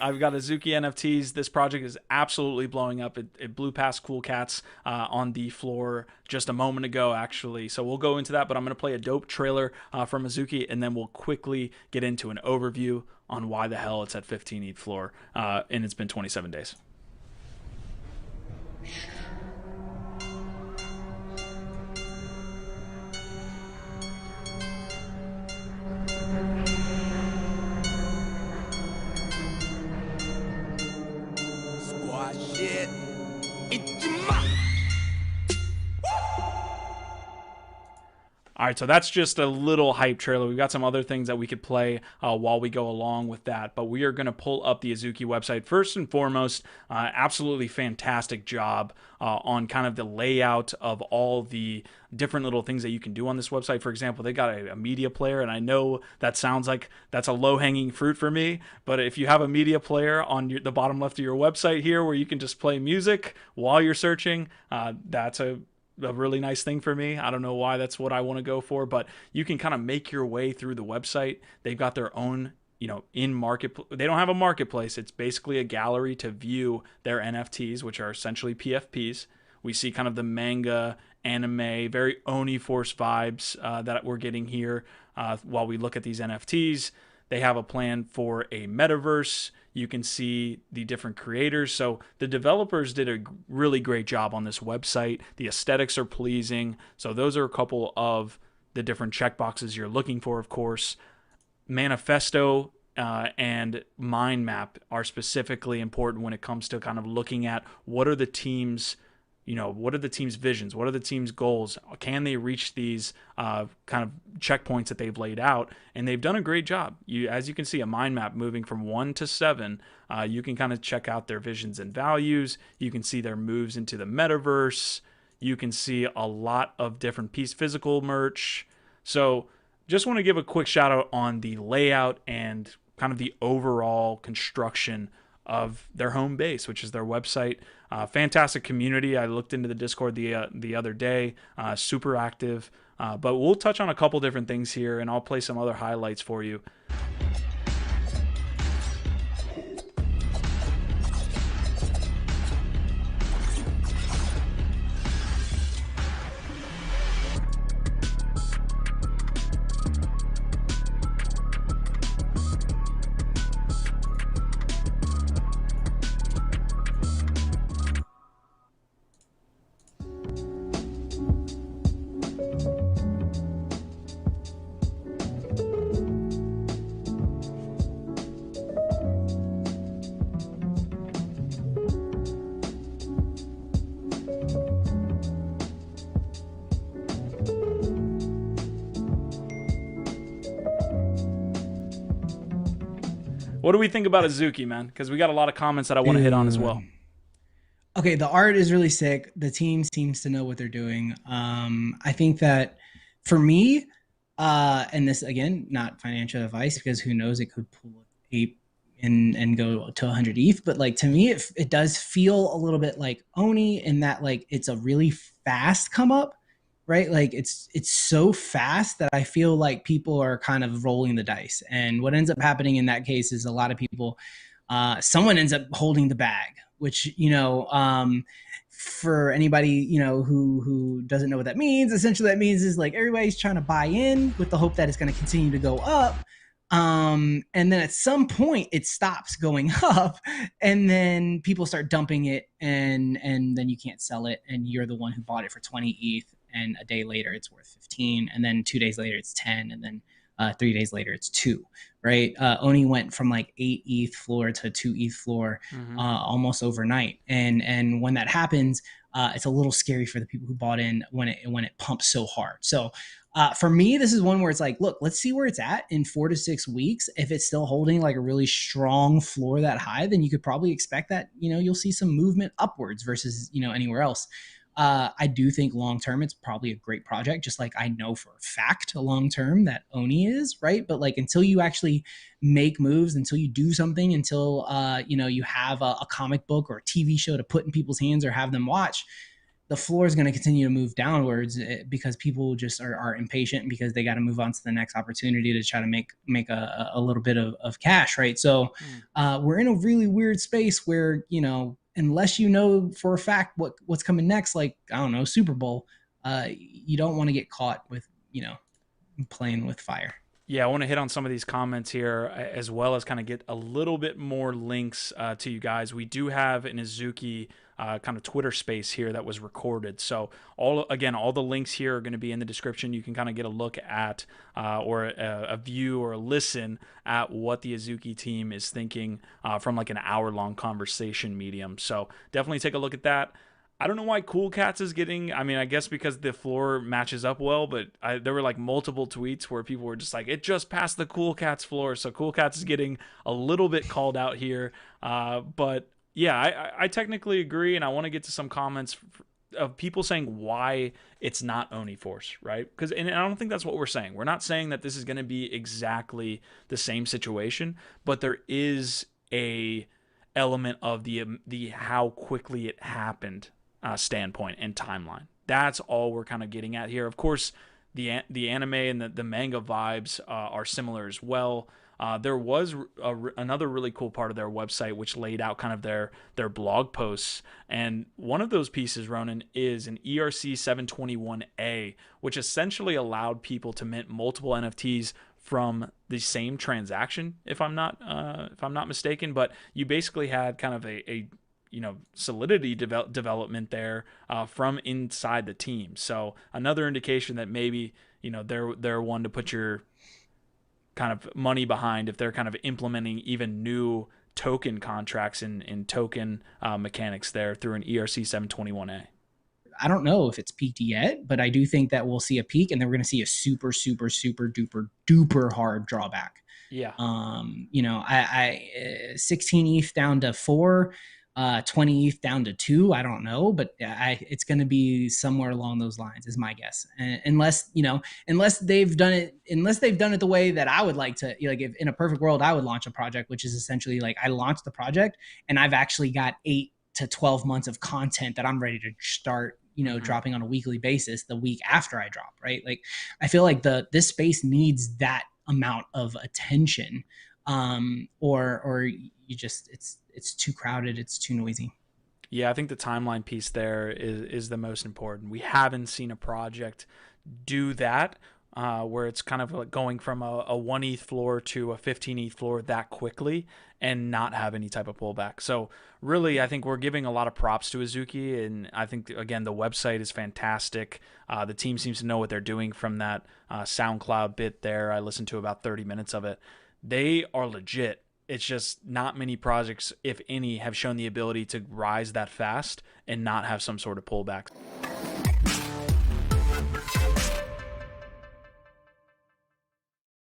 I've got Azuki NFTs. This project is absolutely blowing up. It blew past Cool Cats on the floor just a moment ago, actually. So we'll go into that, but I'm going to play a dope trailer from Azuki, and then we'll quickly get into an overview on why the hell it's at 15 ETH floor, and it's been 27 days. Squad shit. It's your mouth. All right, so that's just a little hype trailer. We've got some other things that we could play while we go along with that, but we are going to pull up the Azuki website. First and foremost, absolutely fantastic job on kind of the layout of all the different little things that you can do on this website. For example, they got a media player, and I know that sounds like that's a low-hanging fruit for me, but if you have a media player on the bottom left of your website here where you can just play music while you're searching, that's a really nice thing for me. I don't know why that's what I want to go for, but you can kind of make your way through the website. They've got their own, in market. They don't have a marketplace. It's basically a gallery to view their NFTs, which are essentially PFPs. We see kind of the manga, anime, very Oni Force vibes that we're getting here while we look at these NFTs. They have a plan for a metaverse. You can see the different creators. So the developers did a really great job on this website. The aesthetics are pleasing. So those are a couple of the different checkboxes you're looking for, of course. Manifesto and mind map are specifically important when it comes to kind of looking at what are the teams' what are the team's visions? What are the team's goals? Can they reach these kind of checkpoints that they've laid out? And they've done a great job. As you can see, a mind map moving from 1 to 7. You can kind of check out their visions and values. You can see their moves into the metaverse. You can see a lot of different physical merch. So just want to give a quick shout out on the layout and kind of the overall construction of their home base, which is their website. Fantastic community. I looked into the Discord the other day. Super active. But we'll touch on a couple different things here, and I'll play some other highlights for you. What do we think about Azuki, man? Because we got a lot of comments that I want to hit on as well. Okay, the art is really sick. The team seems to know what they're doing. I think that for me, and this again, not financial advice, because who knows, it could pull a and go to 100 ETH. But like to me, it does feel a little bit like Oni in that like it's a really fast come up, right? Like it's so fast that I feel like people are kind of rolling the dice. And what ends up happening in that case is a lot of people, someone ends up holding the bag, which, for anybody, who doesn't know what that means, essentially that means is like everybody's trying to buy in with the hope that it's going to continue to go up. And then at some point it stops going up and then people start dumping it and then you can't sell it and you're the one who bought it for 20 ETH and a day later it's worth 15 and then 2 days later it's 10 and then 3 days later it's 2, right? Oni went from like 8 ETH floor to 2 ETH floor almost overnight. And when that happens, it's a little scary for the people who bought in when it pumps so hard. So for me, this is one where it's like, look, let's see where it's at in 4 to 6 weeks. If it's still holding like a really strong floor that high, then you could probably expect that, you'll see some movement upwards versus, anywhere else. I do think long-term, it's probably a great project, just like I know for a fact long-term that Oni is, right? But like until you actually make moves, until you do something, until, you have a comic book or a TV show to put in people's hands or have them watch, the floor is going to continue to move downwards because people just are impatient because they got to move on to the next opportunity to try to make a little bit of cash, right? So we're in a really weird space where, you know, unless you know for a fact what's coming next, like, I don't know, Super Bowl, you don't want to get caught with, you know, playing with fire. Yeah, I want to hit on some of these comments here as well as kind of get a little bit more links to you guys. We do have an AZUKI kind of Twitter space here that was recorded. So all the links here are going to be in the description. You can kind of get a look at or a view or a listen at what the AZUKI team is thinking from like an hour-long conversation medium. So definitely take a look at that. I don't know why Cool Cats is getting, I mean, I guess because the floor matches up well, but there were like multiple tweets where people were just like, it just passed the Cool Cats floor. So Cool Cats is getting a little bit called out here. But yeah, I technically agree. And I want to get to some comments of people saying why it's not Oni Force, right? Because, and I don't think that's what we're saying. We're not saying that this is going to be exactly the same situation, but there is a element of the how quickly it happened standpoint and timeline. That's all we're kind of getting at here. Of course, the anime and the manga vibes are similar as well. There was another really cool part of their website which laid out kind of their blog posts, and one of those pieces, Ronan, is an ERC 721A, which essentially allowed people to mint multiple NFTs from the same transaction, if I'm not mistaken. But you basically had kind of a you know, solidity development there from inside the team. So another indication that maybe, you know, they're one to put your kind of money behind if they're kind of implementing even new token contracts in token mechanics there through an ERC 721A. I don't know if it's peaked yet, but I do think that we'll see a peak, and then we're going to see a super duper hard drawback. Yeah. You know, I 16 ETH down to 4, 20 ETH down to 2. I don't know, but it's going to be somewhere along those lines, is my guess. Unless, you know, unless they've done it the way that I would like to, like, if in a perfect world, I would launch a project, which is essentially like I launched the project and I've actually got 8 to 12 months of content that I'm ready to start, you know, dropping on a weekly basis the week after I drop, right? Like, I feel like this space needs that amount of attention, or you just, it's too crowded, it's too noisy. Yeah, I think the timeline piece there is the most important. We haven't seen a project do that where it's kind of like going from a 1 ETH floor to a 15 ETH floor that quickly and not have any type of pullback. So really, I think we're giving a lot of props to AZUKI, and I think, again, the website is fantastic. The team seems to know what they're doing from that SoundCloud bit there. I listened to about 30 minutes of it. They are legit. It's just not many projects, if any, have shown the ability to rise that fast and not have some sort of pullback.